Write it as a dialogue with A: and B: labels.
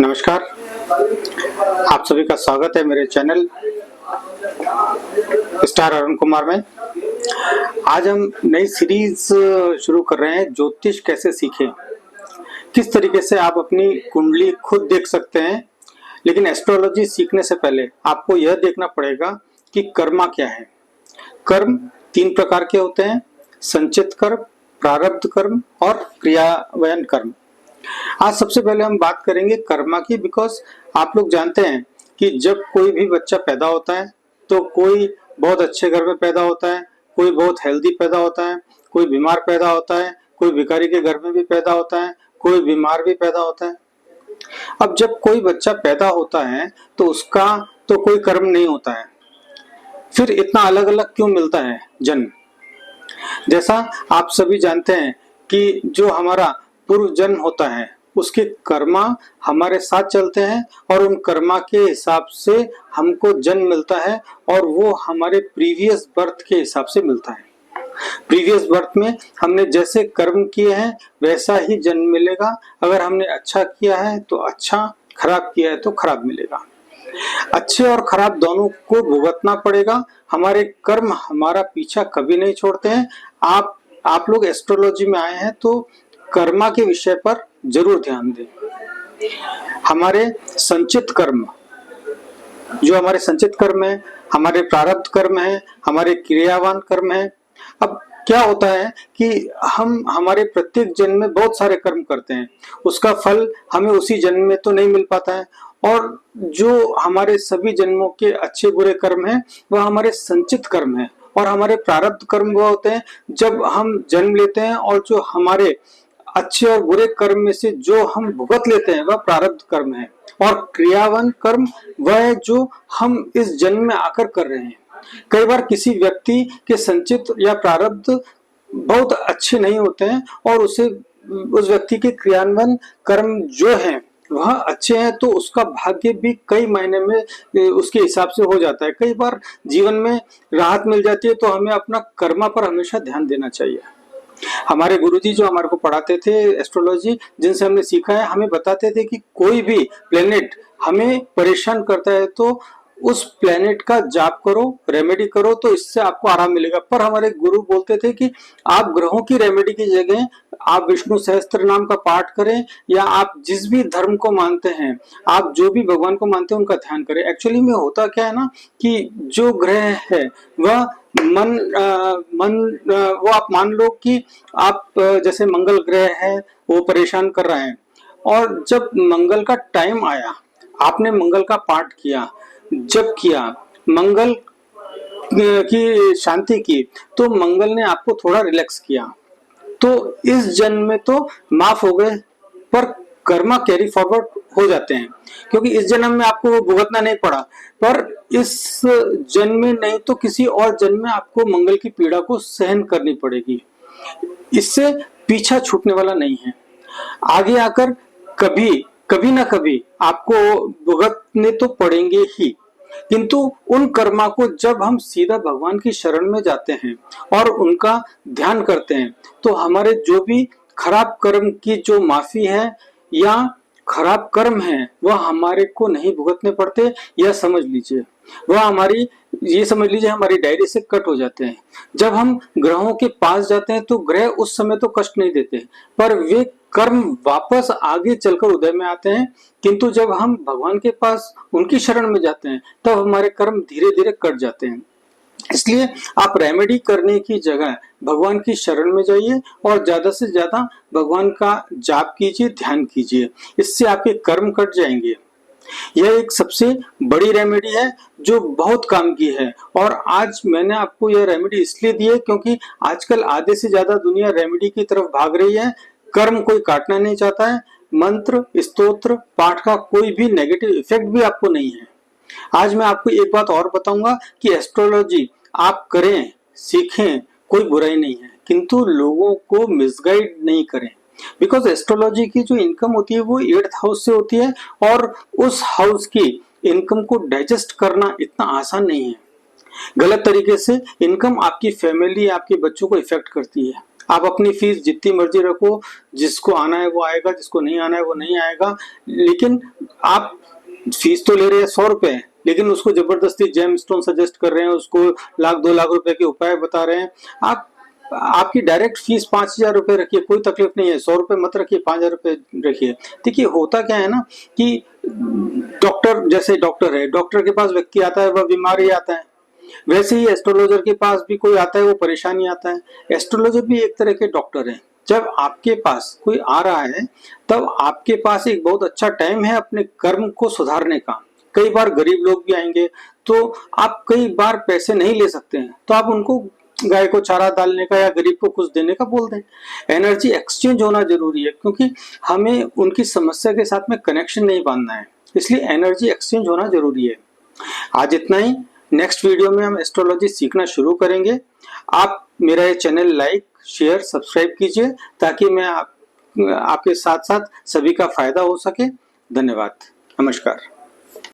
A: नमस्कार, आप सभी का स्वागत है मेरे चैनल स्टार अरुण कुमार में। आज हम नई सीरीज शुरू कर रहे हैं, ज्योतिष कैसे सीखें। किस तरीके से आप अपनी कुंडली खुद देख सकते हैं, लेकिन एस्ट्रोलॉजी सीखने से पहले आपको यह देखना पड़ेगा कि कर्मा क्या है। कर्म 3 प्रकार के होते हैं: संचित कर्म, प्रारब्ध कर्म और क्रियान्वयन कर्म। आज सबसे पहले हम बात करेंगे कर्मा की, बिकॉज आप लोग जानते हैं कि जब कोई भी बच्चा पैदा होता है तो कोई बहुत अच्छे घर में पैदा होता है, कोई बहुत हेल्दी पैदा होता है, कोई बीमार पैदा होता है, कोई भिखारी के घर में भी पैदा होता है, कोई बीमार भी पैदा होता है। अब जब कोई बच्चा पैदा होता है तो उसका तो कोई कर्म नहीं होता है, फिर इतना अलग अलग क्यों मिलता है जन्म। जैसा आप सभी जानते हैं कि जो हमारा पूर्व जन्म होता है उसके कर्मा हमारे साथ चलते हैं और उन कर्मा के हिसाब से हमको जन्म मिलता है, और वो हमारे प्रीवियस बर्थ के हिसाब से मिलता है। प्रीवियस बर्थ में हमने जैसे कर्म किए हैं वैसा ही जन्म मिलेगा। अगर हमने अच्छा किया है तो अच्छा, खराब किया है तो खराब मिलेगा। अच्छे और खराब दोनों को भुगतना पड़ेगा। हमारे कर्म हमारा पीछा कभी नहीं छोड़ते हैं। आप लोग एस्ट्रोलॉजी में आए हैं तो कर्मा के विषय पर जरूर ध्यान दें। हमारे संचित कर्म, जो हमारे संचित कर्म है, हमारे प्रारब्ध कर्म है, हमारे क्रियावान कर्म है। अब क्या होता है कि हम हमारे प्रत्येक जन्म में बहुत सारे कर्म करते हैं, उसका फल हमें उसी जन्म में तो नहीं मिल पाता है। और जो हमारे सभी जन्मों के अच्छे बुरे कर्म हैं वह हमारे संचित कर्म है, और हमारे प्रारब्ध कर्म वो होते हैं जब हम जन्म लेते हैं, और जो हमारे अच्छे और बुरे कर्म में से जो हम भुगत लेते हैं वह प्रारब्ध कर्म है। और क्रियावान कर्म वह है जो हम इस जन्म में आकर कर रहे हैं। कई बार किसी व्यक्ति के संचित या प्रारब्ध बहुत अच्छे नहीं होते हैं और उस व्यक्ति के क्रियान्वयन कर्म जो हैं वह अच्छे हैं, तो उसका भाग्य भी कई महीने में उसके हिसाब से हो जाता है। कई बार जीवन में राहत मिल जाती है, तो हमें अपना कर्मा पर हमेशा ध्यान देना चाहिए। हमारे गुरुजी जो हमारे को पढ़ाते थे एस्ट्रोलॉजी, जिनसे हमने सीखा है, हमें बताते थे कि कोई भी प्लेनेट हमें परेशान करता है तो उस प्लेनेट का जाप करो, रेमेडी करो, तो इससे आपको आराम मिलेगा। पर हमारे गुरु बोलते थे कि आप ग्रहों की रेमेडी की जगह आप विष्णु सहस्त्र नाम का पाठ करें, या आप जिस भी धर्म को मानते हैं, आप जो भी भगवान को मानते हैं उनका ध्यान करें। एक्चुअली में होता क्या है ना कि जो ग्रह है वह वो आप मान लो कि आप जैसे मंगल ग्रह है वो परेशान कर रहा है, और जब मंगल का टाइम आया, आपने मंगल का पाठ किया, जब किया, मंगल की शांति की, तो मंगल ने आपको थोड़ा रिलैक्स किया, तो इस जन्म में तो माफ हो गए, पर कर्मा कैरी फॉरवर्ड हो जाते हैं, क्योंकि इस जन्म में आपको वो भुगतना नहीं पड़ा। पर इस जन्म में नहीं तो किसी और जन्म में आपको मंगल की पीड़ा को सहन करनी पड़ेगी। इससे पीछा छूटने वाला नहीं है। आगे आकर कभी ना कभी आपको भुगतने तो पड़ेंगे ही, किंतु उन कर्मा को जब हम सीधा भगवान की शरण में जाते हैं और उनका ध्यान करते हैं, तो हमारे जो भी खराब कर्म की जो माफी है या खराब कर्म है वह हमारे को नहीं भुगतने पड़ते, या समझ लीजिए वह ये समझ लीजिए हमारी डायरी से कट हो जाते हैं। जब हम ग्रहों के पास जाते हैं तो ग्रह उस समय तो कष्ट नहीं देते, पर वे कर्म वापस आगे चलकर उदय में आते हैं। किंतु जब हम भगवान के पास उनकी शरण में जाते हैं तब हमारे कर्म धीरे धीरे कट जाते हैं। इसलिए आप रेमेडी करने की जगह भगवान की शरण में जाइए और ज्यादा से ज्यादा भगवान का जाप कीजिए, ध्यान कीजिए, इससे आपके कर्म कट जाएंगे। यह एक सबसे बड़ी रेमेडी है जो बहुत काम की है, और आज मैंने आपको यह रेमेडी इसलिए दी है क्योंकि आजकल आधे से ज्यादा दुनिया रेमेडी की तरफ भाग रही है। कर्म कोई काटना नहीं चाहता है। मंत्र, स्तोत्र, पाठ का कोई भी नेगेटिव इफेक्ट भी आपको नहीं है। आज मैं आपको एक बात और बताऊंगा कि एस्ट्रोलॉजी आप करें, सीखें, कोई बुराई नहीं है, किंतु लोगों को मिसगाइड नहीं करें। बिकॉज एस्ट्रोलॉजी की जो इनकम होती है वो 8th हाउस से होती है, और उस हाउस की इनकम को डाइजेस्ट करना इतना आसान नहीं है। गलत तरीके से इनकम आपकी फैमिली, आपके बच्चों को इफेक्ट करती है। आप अपनी फीस जितनी मर्जी रखो, जिसको आना है वो आएगा, जिसको नहीं आना है वो नहीं आएगा। लेकिन आप फीस तो ले रहे हैं 100 रुपए, लेकिन उसको जबरदस्ती जेम स्टोन सजेस्ट कर रहे हैं, उसको 1-2 लाख रुपए के उपाय बता रहे हैं। आप आपकी डायरेक्ट फीस 5,000 रुपए रखिए, कोई तकलीफ नहीं है। 100 रुपए मत रखिए, 5,000 रुपए रखिए। देखिए होता क्या है ना कि डॉक्टर, जैसे डॉक्टर है, डॉक्टर के पास व्यक्ति आता है वह बीमार ही आता है, वैसे ही एस्ट्रोलॉजर के पास भी कोई आता है वो परेशानी आता है। एस्ट्रोलॉजर भी एक तरह के डॉक्टर है। जब आपके पास कोई आ रहा है तब आपके पास एक बहुत अच्छा टाइम है अपने कर्म को सुधारने का। कई बार गरीब लोग भी आएंगे तो आप कई बार पैसे नहीं ले सकते हैं, तो आप उनको गाय को चारा डालने का या गरीब को कुछ देने का बोल दें। एनर्जी एक्सचेंज होना जरूरी है, क्योंकि हमें उनकी समस्या के साथ में कनेक्शन नहीं बांधना है, इसलिए एनर्जी एक्सचेंज होना जरूरी है। आज इतना ही। नेक्स्ट वीडियो में हम एस्ट्रोलॉजी सीखना शुरू करेंगे। आप मेरा ये चैनल लाइक, शेयर, सब्सक्राइब कीजिए ताकि मैं आपके साथ साथ सभी का फायदा हो सके। धन्यवाद। नमस्कार।